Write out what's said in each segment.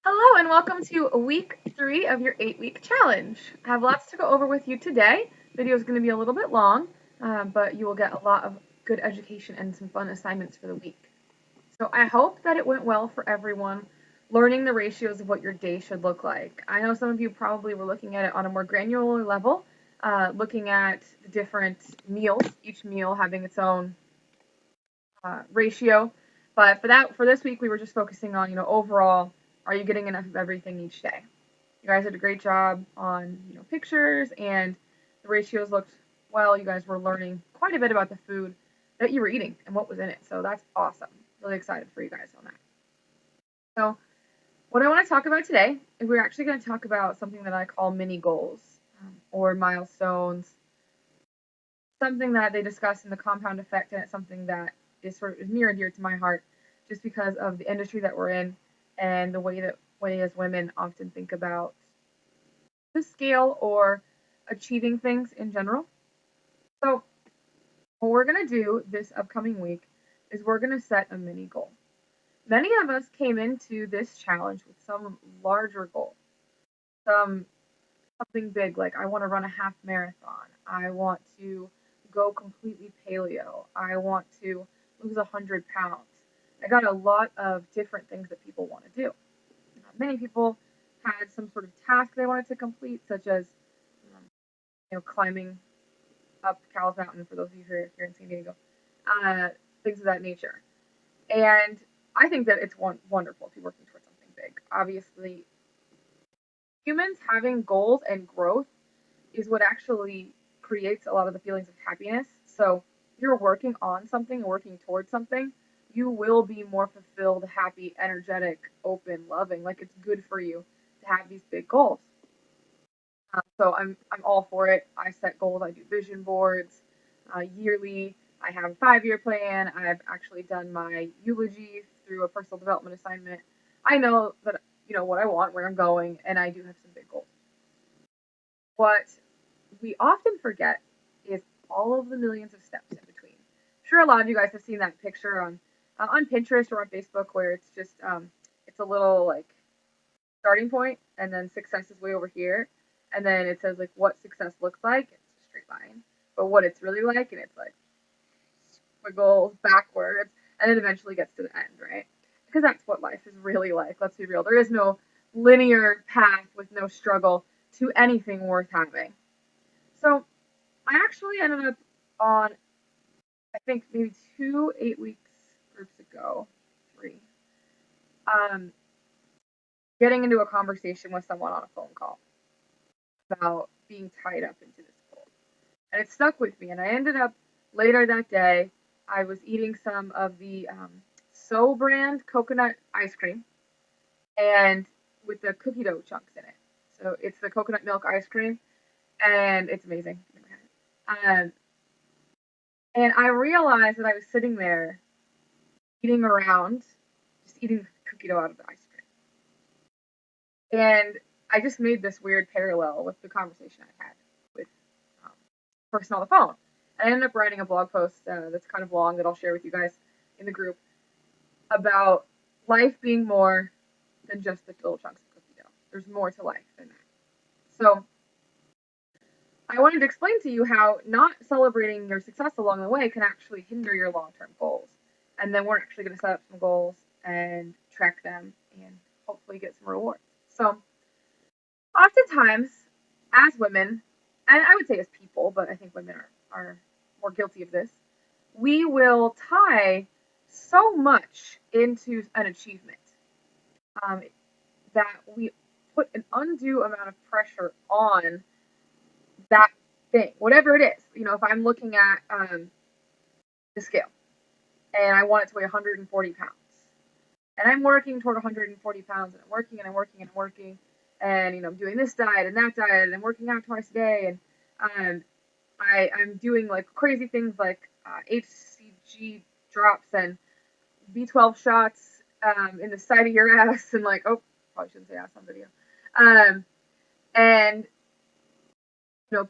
Hello and welcome to week 3 of your 8-week challenge. I have lots to go over with you today. The video is going to be a little bit long, but you will get a lot of good education and some fun assignments for the week. So I hope that it went well for everyone, learning the ratios of what your day should look like. I know some of you probably were looking at it on a more granular level, looking at the different meals, each meal having its own ratio. But for this week, we were just focusing on, overall, are you getting enough of everything each day? You guys did a great job on, pictures, and the ratios looked well. You guys were learning quite a bit about the food that you were eating and what was in it. So that's awesome. Really excited for you guys on that. So what I want to talk about today is we're actually going to talk about something that I call mini goals or milestones, something that they discuss in the compound effect, and it's something that is sort of near and dear to my heart just because of the industry that we're in and the way that we as women often think about the scale or achieving things in general. So what we're going to do this upcoming week is we're going to set a mini goal. Many of us came into this challenge with some larger goal, something big, like I want to run a half marathon. I want to go completely paleo. I want to lose 100 pounds. I got a lot of different things that people want to do. Many people had some sort of task they wanted to complete, such as climbing up Cowles Mountain, for those of you who are here in San Diego, things of that nature. And I think that it's wonderful to be working towards something big. Obviously, humans having goals and growth is what actually creates a lot of the feelings of happiness. So if you're working on something and working towards something, you will be more fulfilled, happy, energetic, open, loving. Like, it's good for you to have these big goals. So I'm all for it. I set goals. I do vision boards yearly. I have a 5-year plan. I've actually done my eulogy through a personal development assignment. I know that what I want, where I'm going, and I do have some big goals. What we often forget is all of the millions of steps in between. I'm sure a lot of you guys have seen that picture on Pinterest or on Facebook where it's just it's a little like starting point, and then success is way over here, and then it says like what success looks like. It's a straight line, but what it's really like, and it's like squiggles backwards, and it eventually gets to the end, right? Because that's what life is really like. Let's be real. There is no linear path with no struggle to anything worth having. So I actually ended up on, I think maybe 2 8 weeks groups ago, 3, getting into a conversation with someone on a phone call about being tied up into this goal. And it stuck with me. And I ended up later that day, I was eating some of the So brand coconut ice cream and with the cookie dough chunks in it. So it's the coconut milk ice cream, and it's amazing. Um, and I realized that I was sitting there eating around, just eating cookie dough out of the ice cream. And I just made this weird parallel with the conversation I had with um, the person on the phone. I ended up writing a blog post that's kind of long that I'll share with you guys in the group about life being more than just the little chunks of cookie dough. There's more to life than that. So I wanted to explain to you how not celebrating your success along the way can actually hinder your long-term goals. And then we're actually going to set up some goals and track them and hopefully get some rewards. So oftentimes, as women, and I would say as people, but I think women are more guilty of this, we will tie so much into an achievement that we put an undue amount of pressure on that thing, whatever it is. If I'm looking at the scale and I want it to weigh 140 pounds, and I'm working toward 140 pounds, and I'm working and I'm working and I'm working, and I'm doing this diet and that diet, and I'm working out twice a day, and I'm doing like crazy things like HCG drops and B12 shots in the side of your ass, and like, oh, probably shouldn't say ass on video, and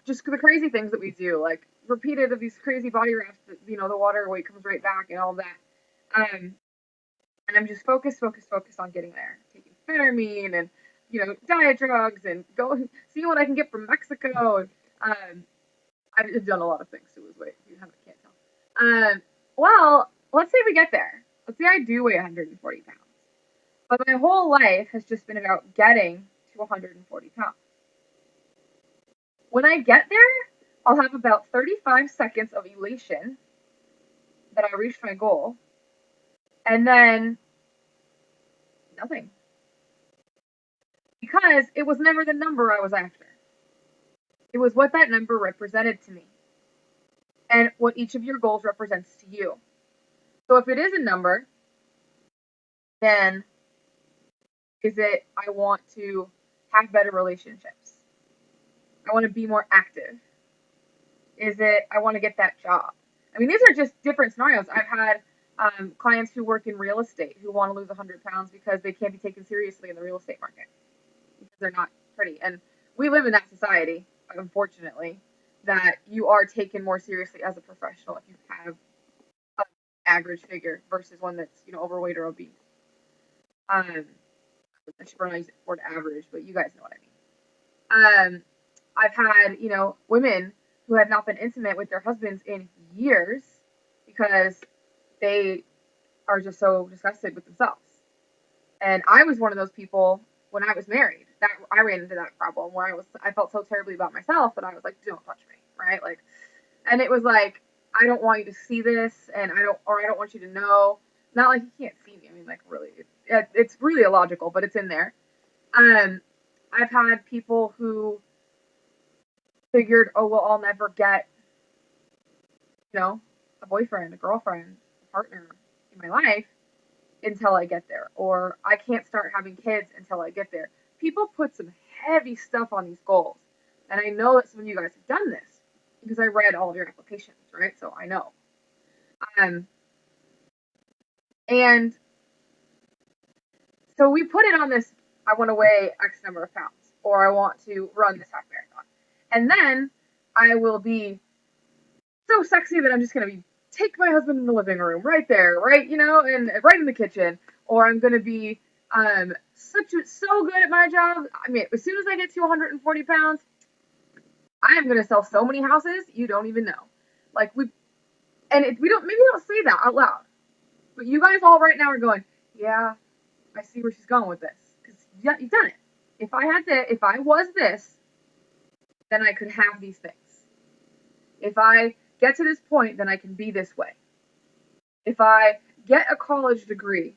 just the crazy things that we do, like repeated of these crazy body wraps that, the water weight comes right back and all that. And I'm just focused on getting there, taking methamphetamine and, diet drugs and go see what I can get from Mexico. I've done a lot of things to lose weight. If you can't tell. Well, let's say we get there. Let's say I do weigh 140 pounds. But my whole life has just been about getting to 140 pounds. When I get there, I'll have about 35 seconds of elation that I reached my goal, and then nothing. Because it was never the number I was after. It was what that number represented to me, and what each of your goals represents to you. So if it is a number, then is it I want to have better relationships? I want to be more active. Is it I want to get that job? I mean, these are just different scenarios. I've had clients who work in real estate who want to lose 100 pounds because they can't be taken seriously in the real estate market because they're not pretty. And we live in that society, unfortunately, that you are taken more seriously as a professional if you have an average figure versus one that's overweight or obese. I should probably use the word average, but you guys know what I mean. I've had women who have not been intimate with their husbands in years because they are just so disgusted with themselves. And I was one of those people when I was married that I ran into that problem where I felt so terribly about myself that I was like, don't touch me, right? Like, and it was like, I don't want you to see this, and I don't want you to know. Not like you can't see me. I mean, like, really, it's really illogical, but it's in there. I've had people who figured, oh well, I'll never get, a boyfriend, a girlfriend, a partner in my life until I get there, or I can't start having kids until I get there. People put some heavy stuff on these goals, and I know that some of you guys have done this because I read all of your applications, right? So I know. And so we put it on this, I want to weigh X number of pounds, or I want to run this half marathon. And then I will be so sexy that I'm just going to take my husband in the living room right there, right, and right in the kitchen. Or I'm going to be so good at my job. I mean, as soon as I get to 140 pounds, I am going to sell so many houses, you don't even know. Like, we don't say that out loud. But you guys all right now are going, yeah, I see where she's going with this. Because you've done it. If I was this, then I could have these things. If I get to this point, then I can be this way. If I get a college degree,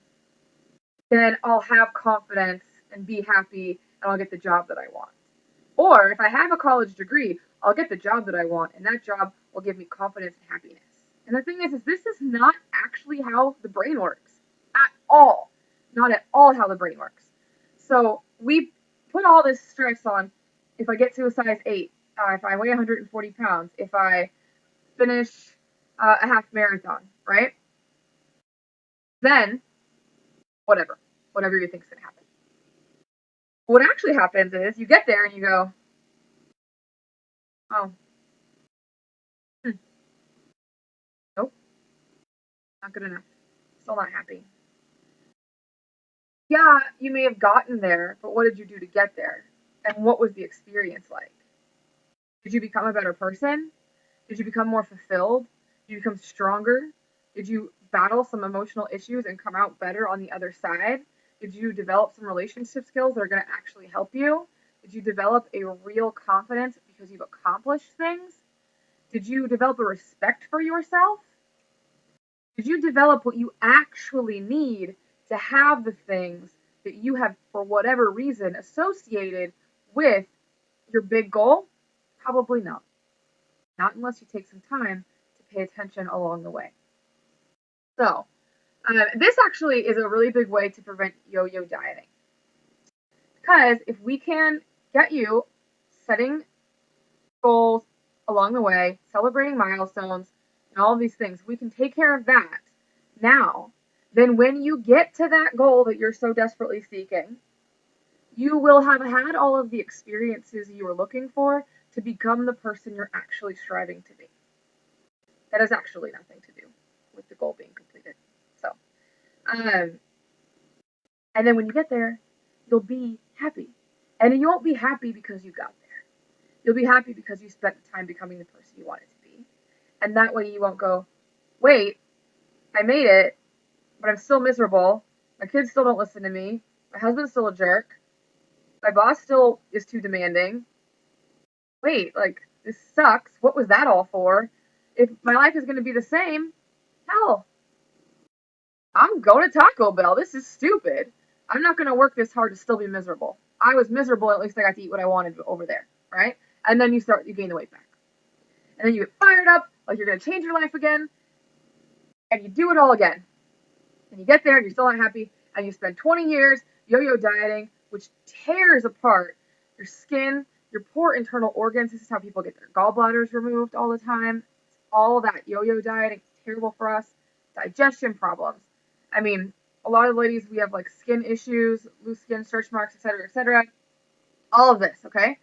then I'll have confidence and be happy and I'll get the job that I want. Or if I have a college degree, I'll get the job that I want, and that job will give me confidence and happiness. And the thing is this is not actually how the brain works at all. Not at all how the brain works. So we put all this stress on if I get to a size 8, if I weigh 140 pounds, if I finish a half marathon, right? Then, whatever you think is going to happen. What actually happens is you get there and you go, oh, nope, not good enough. Still not happy. Yeah, you may have gotten there, but what did you do to get there? And what was the experience like? Did you become a better person? Did you become more fulfilled? Did you become stronger? Did you battle some emotional issues and come out better on the other side? Did you develop some relationship skills that are going to actually help you? Did you develop a real confidence because you've accomplished things? Did you develop a respect for yourself? Did you develop what you actually need to have the things that you have, for whatever reason, associated with your big goal? Probably not. Not unless you take some time to pay attention along the way. So, this actually is a really big way to prevent yo-yo dieting. Because if we can get you setting goals along the way, celebrating milestones, and all of these things, we can take care of that now. Then when you get to that goal that you're so desperately seeking, you will have had all of the experiences you were looking for to become the person you're actually striving to be. That has actually nothing to do with the goal being completed. So, and then when you get there, you'll be happy. And you won't be happy because you got there. You'll be happy because you spent the time becoming the person you wanted to be. And that way you won't go, wait, I made it, but I'm still miserable. My kids still don't listen to me. My husband's still a jerk. My boss still is too demanding. Wait, like, this sucks. What was that all for? If my life is going to be the same, hell, I'm going to Taco Bell. This is stupid. I'm not going to work this hard to still be miserable. I was miserable. At least I got to eat what I wanted over there, right? And then you gain the weight back. And then you get fired up, like you're going to change your life again. And you do it all again. And you get there and you're still not happy. And you spend 20 years yo-yo dieting, which tears apart your skin, your poor internal organs. This is how people get their gallbladders removed all the time. All that yo-yo dieting is terrible for us. Digestion problems. I mean, a lot of ladies, we have like skin issues, loose skin, stretch marks, etc., etc. All of this, okay?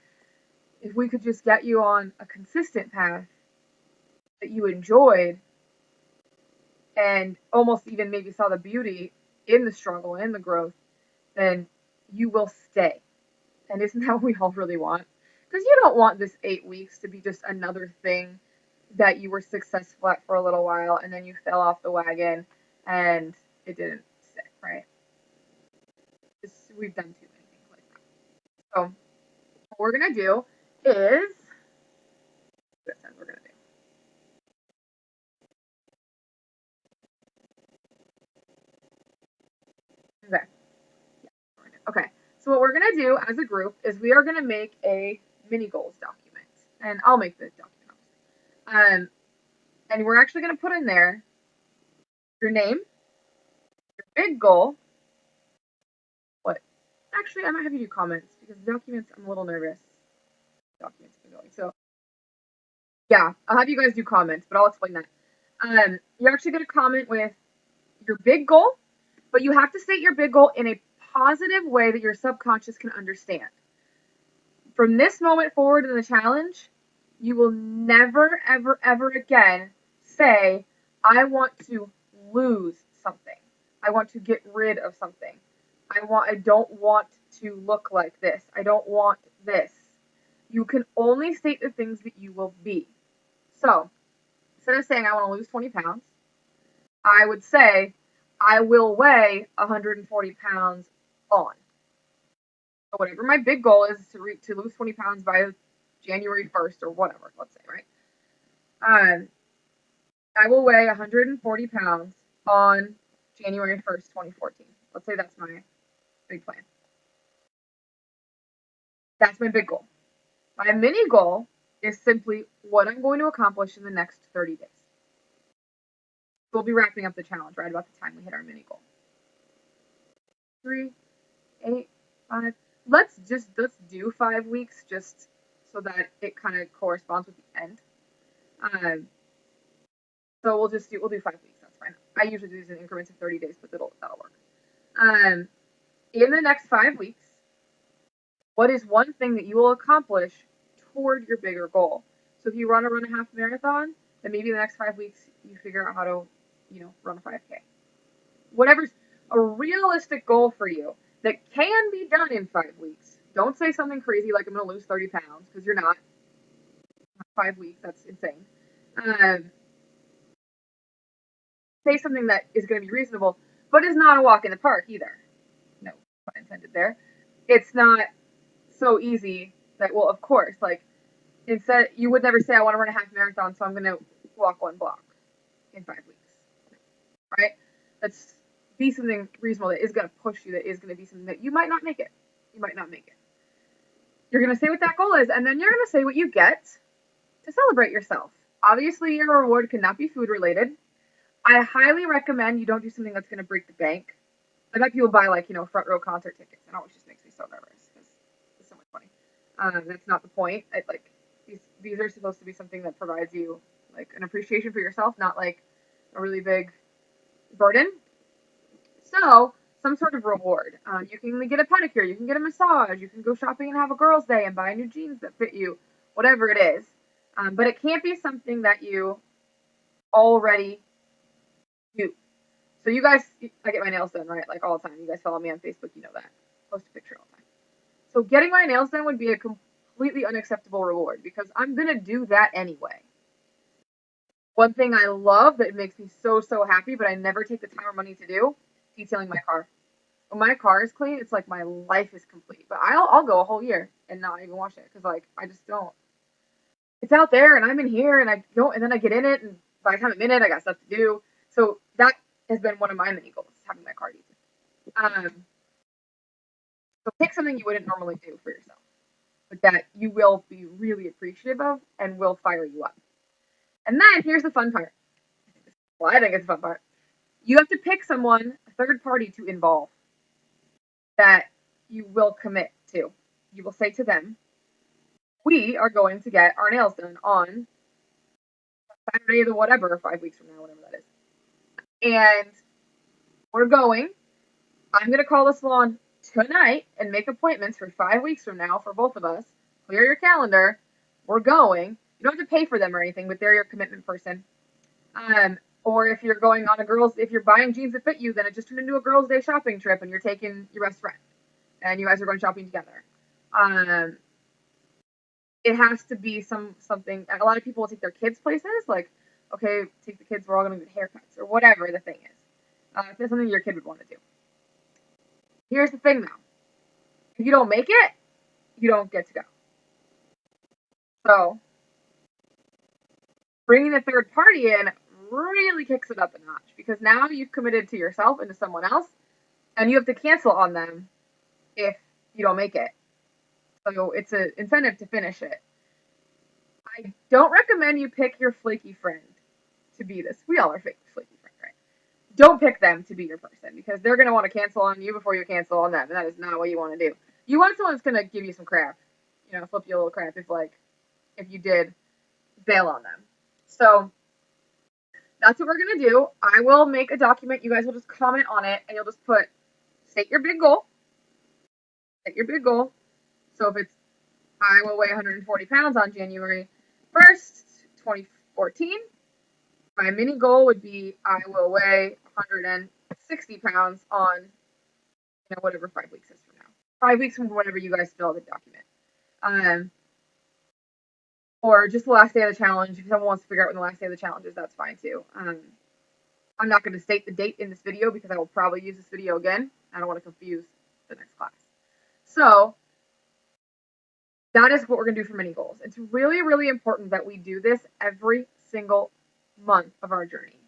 If we could just get you on a consistent path that you enjoyed and almost even maybe saw the beauty in the struggle, in the growth, then you will stay. And isn't that what we all really want? Because you don't want this 8 weeks to be just another thing that you were successful at for a little while and then you fell off the wagon and it didn't stick, right? We've done too many things like that. So what we're going to do is, this is we're going to do. Okay. Okay. So what we're going to do as a group is we are going to make a mini goals document. And I'll make the document. And we're actually going to put in there your name, your big goal. What? Actually, I might have you do comments because documents, I'm a little nervous. Documents have been going. So, yeah, I'll have you guys do comments, but I'll explain that. You're actually going to comment with your big goal, but you have to state your big goal in a positive way that your subconscious can understand. From this moment forward in the challenge, you will never, ever, ever again say, I want to lose something. I want to get rid of something. I don't want to look like this. I don't want this. You can only state the things that you will be. So, instead of saying I want to lose 20 pounds, I would say I will weigh 140 pounds on. So whatever my big goal is to lose 20 pounds by January 1st or whatever, let's say, right? I will weigh 140 pounds on January 1st, 2014. Let's say that's my big plan. That's my big goal. My mini goal is simply what I'm going to accomplish in the next 30 days. We'll be wrapping up the challenge right about the time we hit our mini goal. 3, 8, 5. Let's do 5 weeks just so that it kind of corresponds with the end. So we'll do 5 weeks. That's fine. I usually do these in increments of 30 days, but that'll work. In the next 5 weeks, what is one thing that you will accomplish toward your bigger goal? So if you run a half marathon, then maybe the next 5 weeks you figure out how to, run a 5K. Whatever's a realistic goal for you that can be done in 5 weeks. Don't say something crazy like I'm going to lose 30 pounds because you're not. 5 weeks, that's insane. Say something that is going to be reasonable, but is not a walk in the park either. No pun intended there. It's not so easy that, well, of course, like, instead, you would never say, I want to run a half marathon, so I'm going to walk 1 block in 5 weeks. Right? That's be something reasonable that is going to push you, that is going to be something that you might not make it. You might not make it. You're going to say what that goal is, and then you're going to say what you get to celebrate yourself. Obviously, your reward cannot be food related. I highly recommend you don't do something that's going to break the bank. I've had people buy, like, front row concert tickets, and it always just makes me so nervous because it's so much money. That's not the point. These are supposed to be something that provides you, like, an appreciation for yourself, not like a really big burden. So, some sort of reward. You can get a pedicure, you can get a massage, you can go shopping and have a girl's day and buy new jeans that fit you, whatever it is. But it can't be something that you already do. So you guys, I get my nails done, right? Like all the time. You guys follow me on Facebook, you know that. post a picture all the time. So getting my nails done would be a completely unacceptable reward because I'm gonna do that anyway. One thing I love that makes me so happy, but I never take the time or money to do, detailing my car. When my car is clean, it's like my life is complete. But I'll go a whole year and not even wash it because like I just don't. It's out there and I'm in here and I don't, and then I get in it and by the time I'm in it, I got stuff to do. So that has been one of my mini goals, having my car detailed. So pick something you wouldn't normally do for yourself, but that you will be really appreciative of and will fire you up. And then here's the fun part. Well, I think it's the fun part. You have to pick someone, a third party, to involve that you will commit to. You will say to them, we are going to get our nails done on Saturday, the whatever, 5 weeks from now, whatever that is. And we're going. I'm going to call the salon tonight and make appointments for 5 weeks from now for both of us. Clear your calendar. We're going. You don't have to pay for them or anything, but they're your commitment person. Or if you're going on if you're buying jeans that fit you, then it just turned into a girls' day shopping trip and you're taking your best friend and you guys are going shopping together. It has to be something. A lot of people will take their kids places, like, okay, take the kids, we're all going to get haircuts or whatever the thing is. If it's something your kid would want to do. Here's the thing, though. If you don't make it, you don't get to go. So bringing a third party in really kicks it up a notch because now you've committed to yourself and to someone else, and you have to cancel on them if you don't make it. So it's an incentive to finish it. I don't recommend you pick your flaky friend to be this. We all are flaky friends, right? Don't pick them to be your person because they're going to want to cancel on you before you cancel on them, and that is not what you want to do. You want someone that's going to give you some crap, flip you a little crap if you did bail on them. So that's what we're going to do. I will make a document. You guys will just comment on it, and you'll just state your big goal. State your big goal. So if it's, I will weigh 140 pounds on January 1st, 2014, my mini goal would be I will weigh 160 pounds on, whatever 5 weeks is from now. 5 weeks from whenever you guys fill out the document. Or just the last day of the challenge. If someone wants to figure out when the last day of the challenge is, that's fine too. I'm not going to state the date in this video because I will probably use this video again. I don't want to confuse the next class. So that is what we're going to do for mini goals. It's really, really important that we do this every single month of our journey.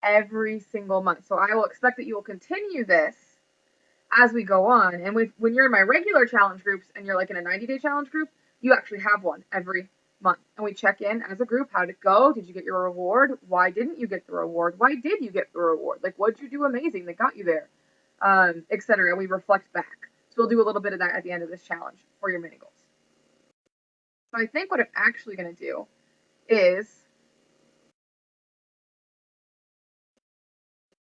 Every single month. So I will expect that you will continue this as we go on. And when you're in my regular challenge groups and you're like in a 90-day challenge group, you actually have one every month. And we check in as a group. How'd it go? Did you get your reward? Why didn't you get the reward? Why did you get the reward? Like, what'd you do amazing that got you there? Etc. We reflect back. So we'll do a little bit of that at the end of this challenge for your mini goals. So I think what I'm actually going to do is,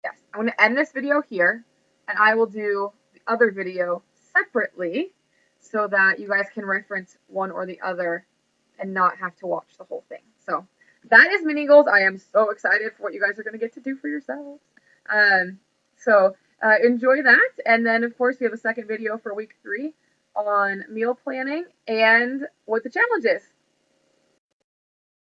yes, I'm going to end this video here, and I will do the other video separately so that you guys can reference one or the other and not have to watch the whole thing. So that is mini goals. I am so excited for what you guys are going to get to do for yourselves. Enjoy that. And then, of course, we have a second video for week 3 on meal planning and what the challenge is.